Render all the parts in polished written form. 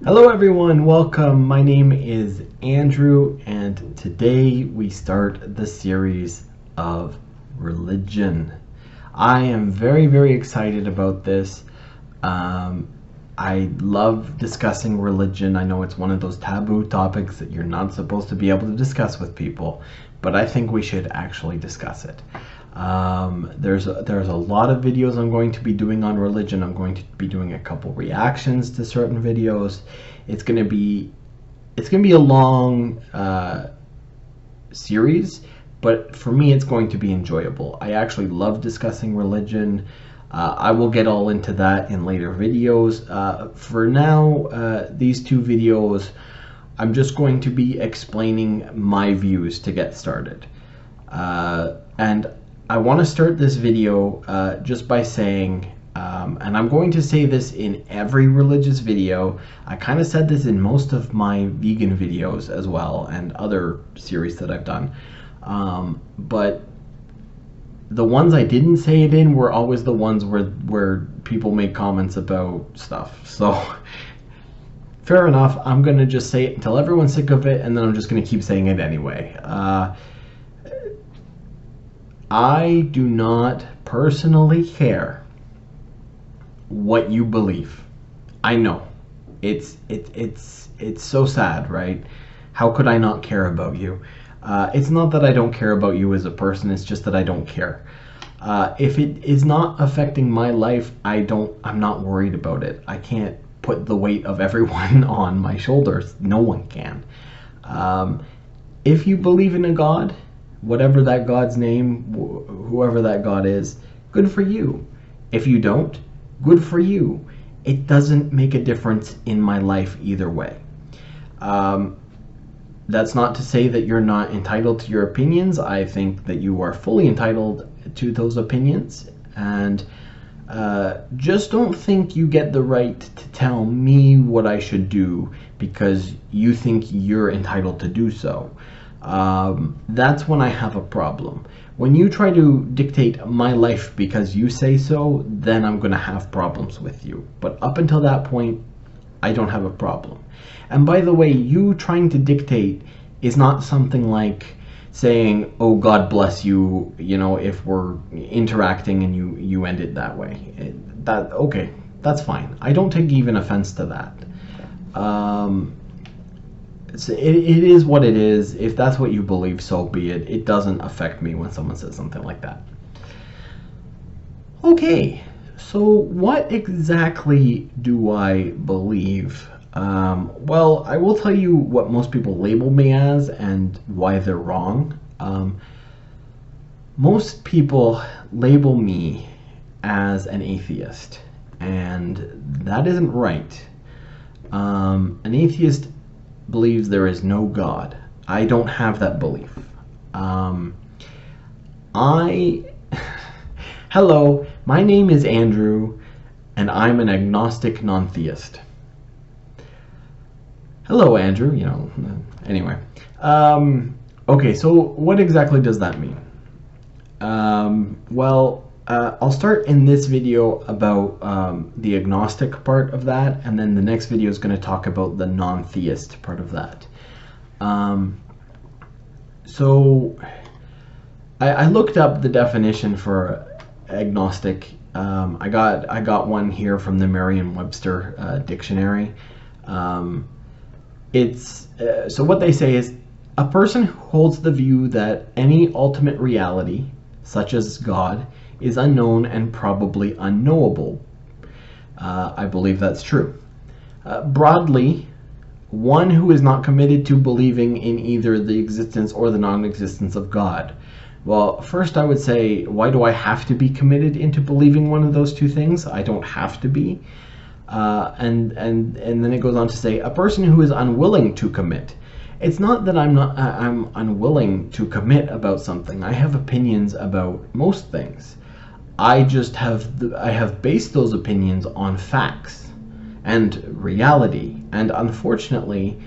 Hello everyone, welcome. My name is Andrew and today we start the series of religion. I am very excited about this. I love discussing religion. I know it's one of those taboo topics that you're not supposed to be able to discuss with people, but I think we should actually discuss it. There's a lot of videos I'm going to be doing on religion. I'm going to be doing a couple reactions to certain videos. It's gonna be a long series, but for me it's going to be enjoyable. I actually love discussing religion. I will get all into that in later videos. For now, these two videos, I'm just going to be explaining my views to get started. And I want to start this video just by saying, and I'm going to say this in every religious video. I kind of said this in most of my vegan videos as well, and other series that I've done. But the ones I didn't say it in were always the ones where people make comments about stuff. So fair enough. I'm going to just say it until everyone's sick of it, and then I'm just going to keep saying it anyway. I do not personally care what you believe. I know it's so sad, right? How could I not care about you? It's not that I don't care about you as a person, it's just that I don't care. If it is not affecting my life, I'm not worried about it. I can't put the weight of everyone on my shoulders. No one can. If you believe in a God, whatever that God's name, whoever that God is, good for you. If you don't, good for you. It doesn't make a difference in my life either way. That's not to say that you're not entitled to your opinions. I think that you are fully entitled to those opinions, and just don't think you get the right to tell me what I should do because you think you're entitled to do so. That's when I have a problem. When you try to dictate my life because you say so, then I'm going to have problems with you. But up until that point, I don't have a problem. And by the way, you trying to dictate is not something like saying, oh, God bless you, if we're interacting and you end it that way. Okay, that's fine. I don't take even offense to that. It is what it is. If that's what you believe, so be it. It doesn't affect me when someone says something like that. Okay, so what exactly do I believe? Well, I will tell you what most people label me as and why they're wrong. Most people label me as an atheist, and that isn't right. An atheist believes there is no God. I don't have that belief. Hello, my name is Andrew, and I'm an agnostic non-theist. Hello, Andrew, anyway. Okay, so what exactly does that mean? I'll start in this video about the agnostic part of that, and then the next video is going to talk about the non-theist part of that. So I looked up the definition for agnostic. I got one here from the Merriam-Webster dictionary. So what they say is a person who holds the view that any ultimate reality, such as God, is unknown and probably unknowable. I believe that's true. Broadly, one who is not committed to believing in either the existence or the non-existence of God. Well, first I would say, why do I have to be committed into believing one of those two things? I don't have to be. And then it goes on to say, a person who is unwilling to commit. It's not that I'm unwilling to commit about something. I have opinions about most things. I have based those opinions on facts and reality, and unfortunately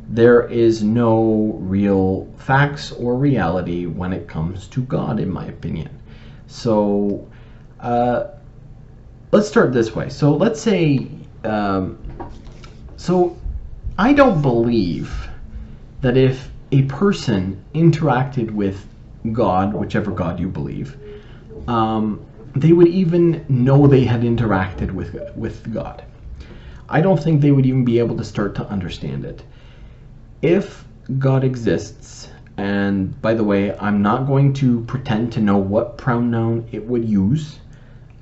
there is no real facts or reality when it comes to God, in my opinion. So let's start this way. So let's say so I don't believe that if a person interacted with God, whichever God you believe, they would even know they had interacted with God. I don't think they would even be able to start to understand it. If God exists, and by the way, I'm not going to pretend to know what pronoun it would use,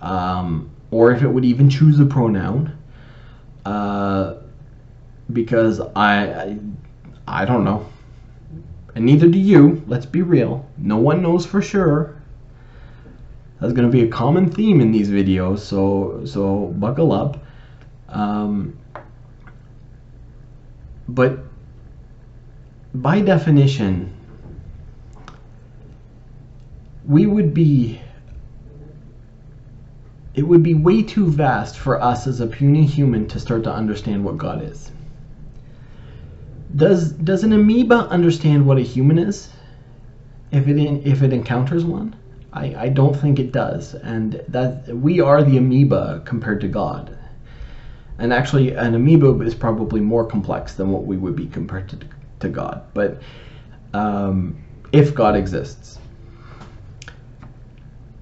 or if it would even choose a pronoun, because I don't know, and neither do you. Let's be real. No one knows for sure. That's going to be a common theme in these videos, so buckle up. But by definition, it would be way too vast for us as a puny human to start to understand what God is. Does an amoeba understand what a human is if it encounters one? I don't think it does, and that we are the amoeba compared to God. And actually, an amoeba is probably more complex than what we would be compared to God. But if God exists,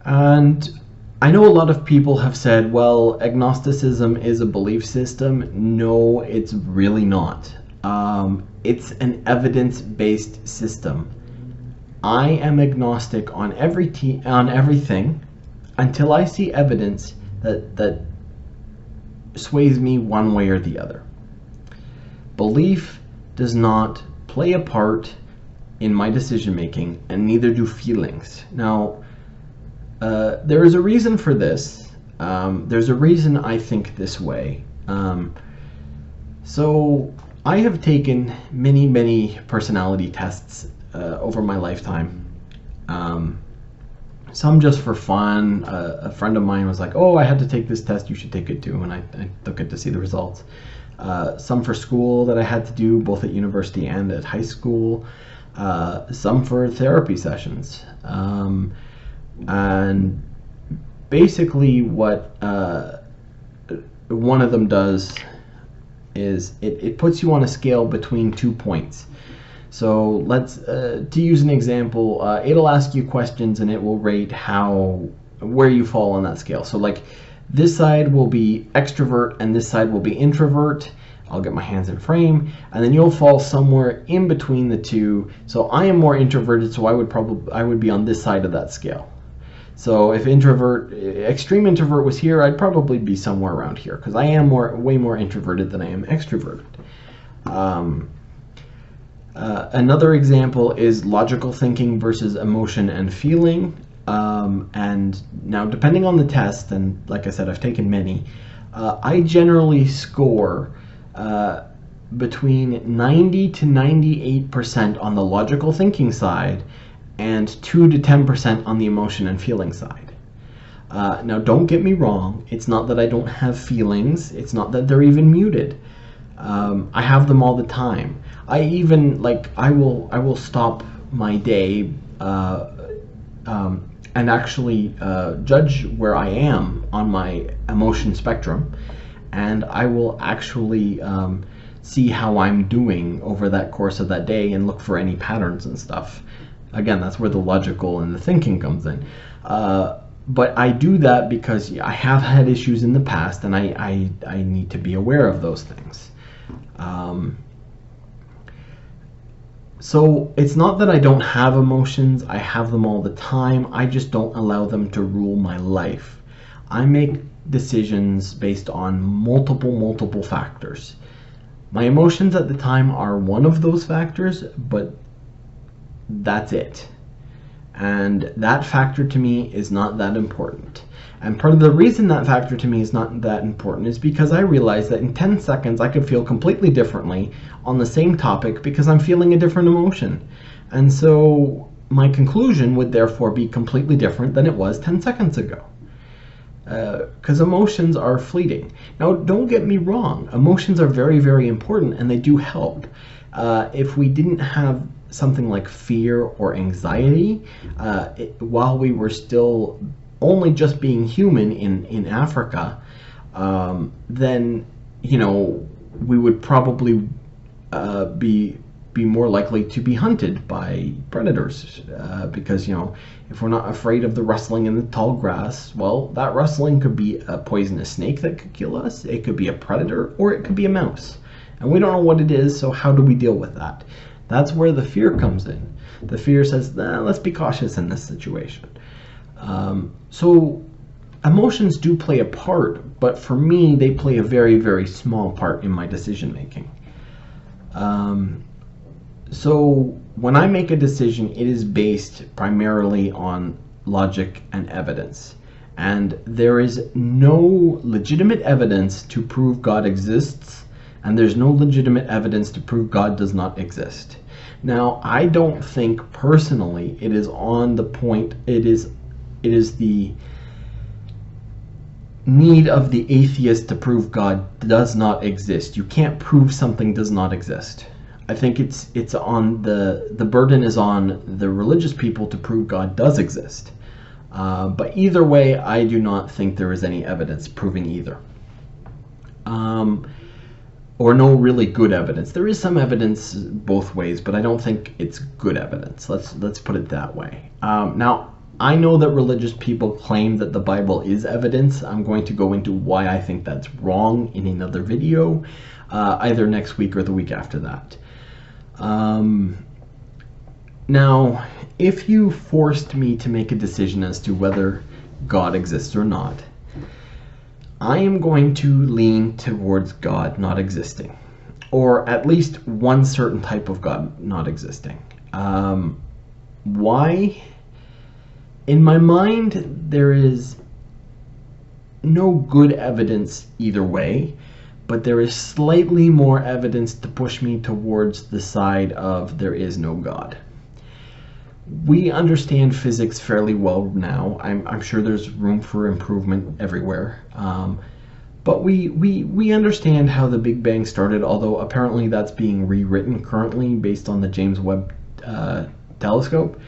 and I know a lot of people have said, well, agnosticism is a belief system. No, it's really not. It's an evidence-based system. I am agnostic on everything until I see evidence that sways me one way or the other. Belief does not play a part in my decision making, and neither do feelings. Now, there is a reason for this. There's a reason I think this way. So I have taken many personality tests over my lifetime. Some just for fun. A friend of mine was like, oh, I had to take this test, you should take it too, and I took it to see the results. Some for school that I had to do, both at university and at high school. Some for therapy sessions. And basically what one of them does is it puts you on a scale between 2 points. So let's, to use an example, it'll ask you questions and it will rate where you fall on that scale. So like this side will be extrovert and this side will be introvert. I'll get my hands in frame, and then you'll fall somewhere in between the two. So I am more introverted, so I would be on this side of that scale. So if extreme introvert was here, I'd probably be somewhere around here, because I am way more introverted than I am extroverted. Another example is logical thinking versus emotion and feeling. And now, depending on the test, and like I said, I've taken many, I generally score between 90 to 98% on the logical thinking side, and 2 to 10% on the emotion and feeling side. Now, don't get me wrong. It's not that I don't have feelings. It's not that they're even muted. I have them all the time. I even, like, I will stop my day and actually judge where I am on my emotion spectrum, and I will actually see how I'm doing over that course of that day and look for any patterns and stuff. Again, that's where the logical and the thinking comes in. But I do that because I have had issues in the past, and I need to be aware of those things. So it's not that I don't have emotions. I have them all the time. I just don't allow them to rule my life. I make decisions based on multiple factors. My emotions at the time are one of those factors, but that's it. And that factor to me is not that important. And part of the reason that factor to me is not that important is because I realize that in 10 seconds I could feel completely differently on the same topic because I'm feeling a different emotion. And so my conclusion would therefore be completely different than it was 10 seconds ago. Because emotions are fleeting. Now, don't get me wrong. Emotions are very important, and they do help. If we didn't have something like fear or anxiety, while we were still only just being human in Africa, then, you know, we would probably be more likely to be hunted by predators, because, you know, if we're not afraid of the rustling in the tall grass, well, that rustling could be a poisonous snake that could kill us, it could be a predator, or it could be a mouse. And we don't know what it is, so how do we deal with that? That's where the fear comes in. The fear says, let's be cautious in this situation. So emotions do play a part, but for me, they play a very, very small part in my decision making. So when I make a decision, it is based primarily on logic and evidence. And there is no legitimate evidence to prove God exists, and there's no legitimate evidence to prove God does not exist. Now, I don't think personally it is on the point, it is the need of the atheist to prove God does not exist. You can't prove something does not exist. I think it's on the burden is on the religious people to prove God does exist. But either way, I do not think there is any evidence proving either. Or no really good evidence. There is some evidence both ways, but I don't think it's good evidence. Let's put it that way. Now, I know that religious people claim that the Bible is evidence. I'm going to go into why I think that's wrong in another video, either next week or the week after that. Now, if you forced me to make a decision as to whether God exists or not, I am going to lean towards God not existing, or at least one certain type of God not existing. Why? In my mind, there is no good evidence either way, but there is slightly more evidence to push me towards the side of there is no God. We understand physics fairly well now. I'm sure there's room for improvement everywhere. But we understand how the Big Bang started, although apparently that's being rewritten currently based on the James Webb telescope.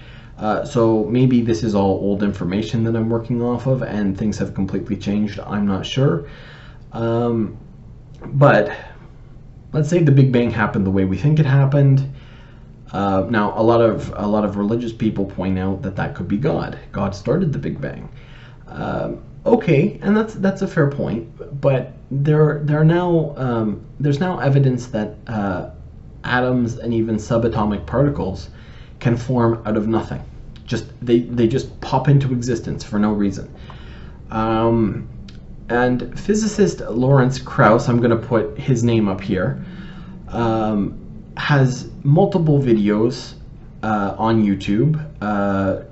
So maybe this is all old information that I'm working off of and things have completely changed. I'm not sure. But let's say the Big Bang happened the way we think it happened. Now, a lot of religious people point out that that could be God. God started the Big Bang. Okay, and that's a fair point. But there's now evidence that atoms and even subatomic particles can form out of nothing. They just pop into existence for no reason. And physicist Lawrence Krauss, I'm going to put his name up here, has multiple videos on YouTube.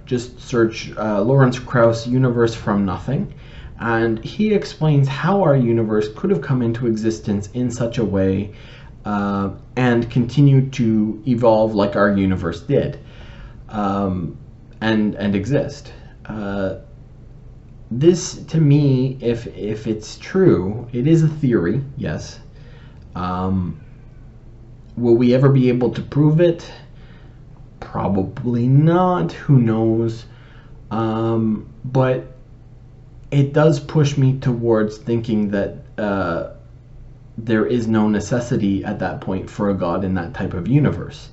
Just search Lawrence Krauss Universe from Nothing, and he explains how our universe could have come into existence in such a way and continue to evolve like our universe did, and exist. This, to me, if it's true, it is a theory, yes. Will we ever be able to prove it? Probably not. Who knows? But it does push me towards thinking that there is no necessity at that point for a God in that type of universe.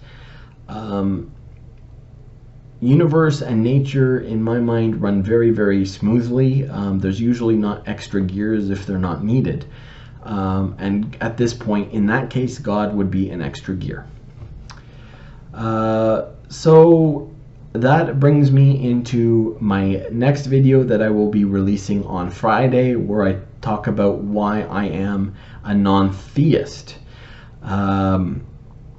Universe and nature, in my mind, run very, very smoothly. There's usually not extra gears if they're not needed. And at this point, in that case, God would be an extra gear. So that brings me into my next video that I will be releasing on Friday, where I talk about why I am a non-theist. And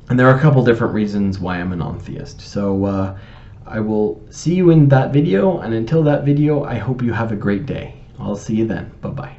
there are a couple different reasons why I'm a non-theist. So I will see you in that video, and until that video, I hope you have a great day. I'll see you then. Bye-bye.